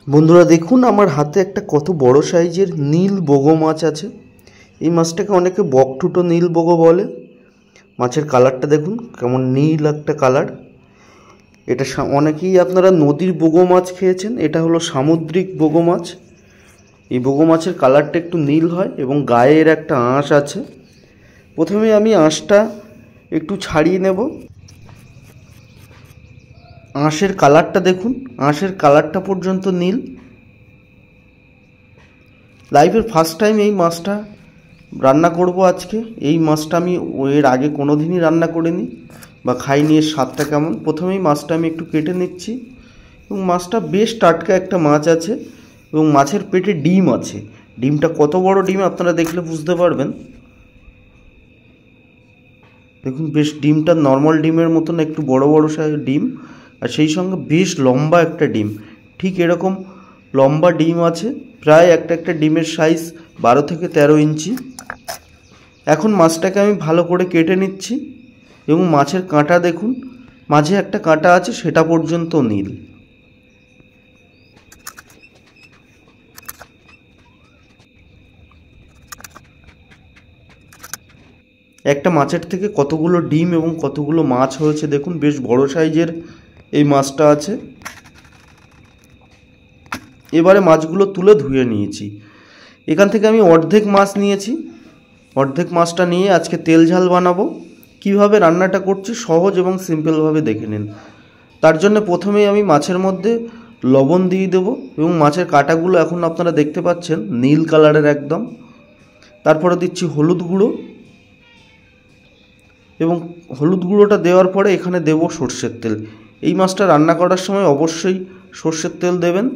বন্ধুরা দেখুন আমার হাতে একটা কত বড় সাইজের নীল বগো মাছ আছে। এই মাছটাকে অনেকে বকঠুটো নীল বগো বলে। মাছের কালারটা দেখুন কেমন নীল একটা কালার। এটা অনেকেই আপনারা নদীর বগো মাছ খেয়েছেন, এটা হলো সামুদ্রিক বগো মাছ। এই বগো মাছের কালারটা একটু নীল হয় এবং গায়ের একটা আঁশ আছে। প্রথমে আমি আঁশটা একটু ছাড়িয়ে নেব। আঁশের কালারটা দেখুন, আঁশের কালারটা পর্যন্ত নীল। লাইফের ফার্স্ট টাইম এই মাছটা রান্না করব আজকে। এই মাছটা আমি এর আগে কোনো দিনই রান্না করিনি বা খাইনি। এর স্বাদটা কেমন, প্রথমেই মাছটা আমি একটু কেটে নিচ্ছি। এবং মাছটা বেশ টাটকা একটা মাছ আছে এবং মাছের পেটে ডিম আছে। ডিমটা কত বড় ডিম আপনারা দেখলে বুঝতে পারবেন। দেখুন বেশ ডিমটা নর্মাল ডিমের মতন একটু বড় বড় সাইজের ডিম, আর সেই সঙ্গে বেশ লম্বা একটা ডিম। ঠিক এরকম লম্বা ডিম আছে, প্রায় একটা ডিমের সাইজ 12 থেকে 13 ইঞ্চি। এখন মাছটাকে আমি ভালো করে কেটে নিচ্ছি এবং মাছের কাঁটা দেখুন, মাঝে একটা কাঁটা আছে সেটা পর্যন্ত নীল। একটা মাছের থেকে কতগুলো ডিম এবং কতগুলো মাছ হয়েছে দেখুন। বেশ বড় সাইজের এই মাছটা আছে। এবারে মাছগুলো তুলে ধুয়ে নিয়েছি। এখান থেকে আমি অর্ধেক মাছ নিয়েছি। অর্ধেক মাছটা নিয়ে আজকে তেল ঝাল বানাবো। কিভাবে রান্নাটা করছি সহজ এবং সিম্পলভাবে দেখে নিন। তার জন্য প্রথমেই আমি মাছের মধ্যে লবণ দিয়ে দেব এবং মাছের কাঁটাগুলো এখন আপনারা দেখতে পাচ্ছেন নীল কালারের একদম। তারপরে দিচ্ছি হলুদ গুঁড়ো এবং হলুদ গুঁড়োটা দেওয়ার পরে এখানে দেব সর্ষের তেল। এই মাছটা রান্না করার সময় অবশ্যই সর্ষের তেল দেবেন,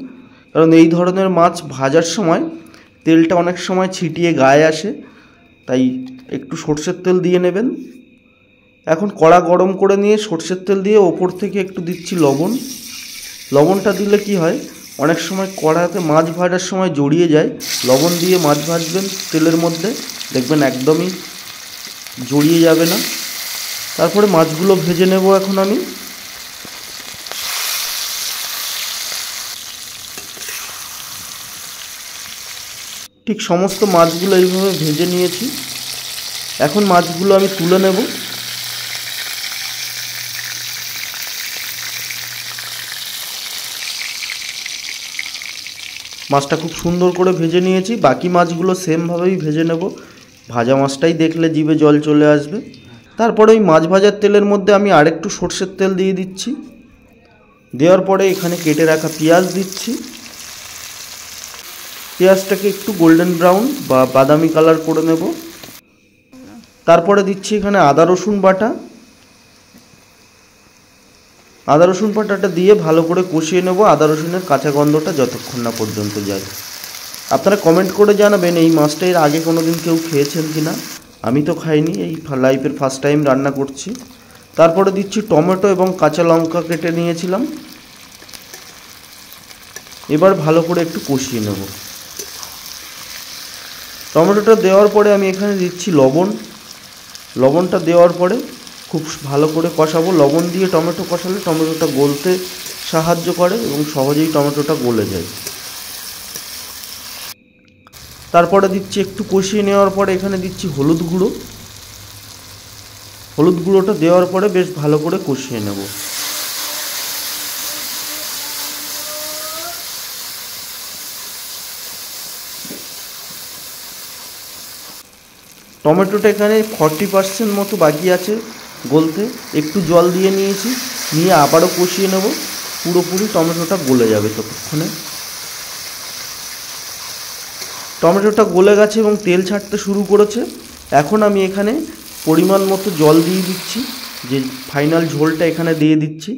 কারণ এই ধরনের মাছ ভাজার সময় তেলটা অনেক সময় ছিটিয়ে গায়ে আসে, তাই একটু সর্ষের তেল দিয়ে নেবেন। এখন কড়া গরম করে নিয়ে সর্ষের তেল দিয়ে ওপর থেকে একটু দিচ্ছি লবণ। লবণটা দিলে কি হয়, অনেক সময় কড়াতে মাছ ভাজার সময় জড়িয়ে যায়। লবণ দিয়ে মাছ ভাজবেন তেলের মধ্যে, দেখবেন একদমই জড়িয়ে যাবে না। তারপরে মাছগুলো ভেজে নেব এখন আমি। ঠিক সমস্ত মাছগুলো এইভাবে ভেজে নিয়েছি। এখন মাছগুলো আমি তুলে নেব। মাছটা খুব সুন্দর করে ভেজে নিয়েছি। বাকি মাছগুলো সেমভাবেই ভেজে নেব। ভাজা মাছটাই দেখলে জিভে জল চলে আসবে। তারপরে ওই মাছ ভাজার তেলের মধ্যে আমি আরেকটু সর্ষের তেল দিয়ে দিচ্ছি। দেওয়ার পরে এখানে কেটে রাখা পেঁয়াজ দিচ্ছি। পেঁয়াজটাকে একটু গোল্ডেন ব্রাউন বা বাদামি কালার করে নেব। তারপরে দিচ্ছি এখানে আদা রসুন বাটা। আদা রসুন বাটাটা দিয়ে ভালো করে কষিয়ে নেব, আদা রসুনের কাঁচা গন্ধটা যতক্ষণ না পর্যন্ত যায়। আপনারা কমেন্ট করে জানাবেন এই মাছটা এর আগে কোনো দিন কেউ খেয়েছেন কি না। আমি তো খাইনি, এই লাইফের ফার্স্ট টাইম রান্না করছি। তারপরে দিচ্ছি টমেটো এবং কাঁচা লঙ্কা কেটে নিয়েছিলাম। এবার ভালো করে একটু কষিয়ে নেব। টমেটোটা দেওয়ার পরে আমি এখানে দিচ্ছি লবণ। লবণটা দেওয়ার পরে খুব ভালো করে কষাবো। লবণ দিয়ে টমেটো কষালে টমেটোটা গলতে সাহায্য করে এবং সহজেই টমেটোটা গলে যায়। তারপরে দিচ্ছি একটু কষিয়ে নেওয়ার পরে এখানে দিচ্ছি হলুদ গুঁড়ো। হলুদ গুঁড়োটা দেওয়ার পরে বেশ ভালো করে কষিয়ে নেব। টমেটোটা এখানে 40% মতো বাকি আছে গলতে। একটু জল দিয়ে নিয়েছি, নিয়ে আবারও কষিয়ে নেব। পুরোপুরি টমেটোটা গলে যাবে ততক্ষণে। টমেটোটা গলে গেছে এবং তেল ছাড়তে শুরু করেছে। এখন আমি এখানে পরিমাণ মতো জল দিয়ে দিচ্ছি, যে ফাইনাল ঝোলটা এখানে দিয়ে দিচ্ছি।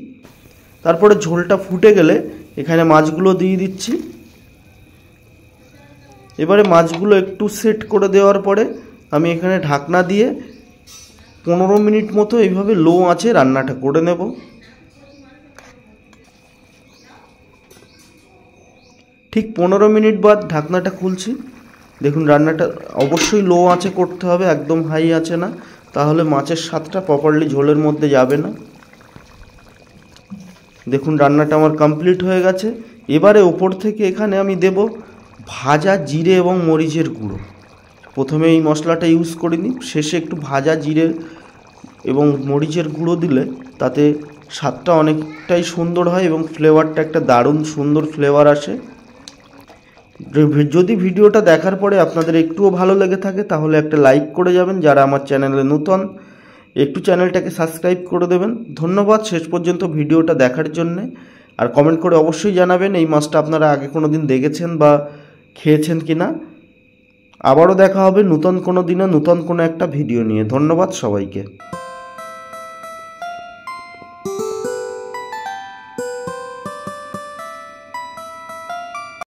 তারপরে ঝোলটা ফুটে গেলে এখানে মাছগুলো দিয়ে দিচ্ছি। এবারে মাছগুলো একটু সেট করে দেওয়ার পরে আমি এখানে ঢাকনা দিয়ে 15 মিনিট মতো এইভাবে লো আঁচে রান্নাটা করে নেব। ঠিক 15 মিনিট বাদ ঢাকনাটা খুলছি। দেখুন রান্নাটা অবশ্যই লো আঁচে করতে হবে, একদম হাই আঁচে না, তাহলে মাছের স্বাদটা প্রপারলি ঝোলের মধ্যে যাবে না। দেখুন রান্নাটা আমার কমপ্লিট হয়ে গেছে। এবারে ওপর থেকে এখানে আমি দেব ভাজা জিরে এবং মরিচের গুঁড়ো। প্রথমে এই মশলাটা ইউজ করিনি, শেষে একটু ভাজা জিরে এবং মরিচের গুঁড়ো দিলে তাতে স্বাদটা অনেকটাই সুন্দর হয় এবং ফ্লেভারটা একটা দারুণ সুন্দর ফ্লেভার আসে। যদি ভিডিওটা দেখার পরে আপনাদের একটুও ভালো লেগে থাকে তাহলে একটা লাইক করে যাবেন। যারা আমার চ্যানেলে নতুন একটু চ্যানেলটাকে সাবস্ক্রাইব করে দেবেন। ধন্যবাদ শেষ পর্যন্ত ভিডিওটা দেখার জন্যে। আর কমেন্ট করে অবশ্যই জানাবেন এই মাছটা আপনারা আগে কোনো দিন দেখেছেন বা খেয়েছেন কি না। আবারও দেখা হবে নতুন কোনো দিনে নতুন কোনো একটা ভিডিও নিয়ে। ধন্যবাদ সবাইকে।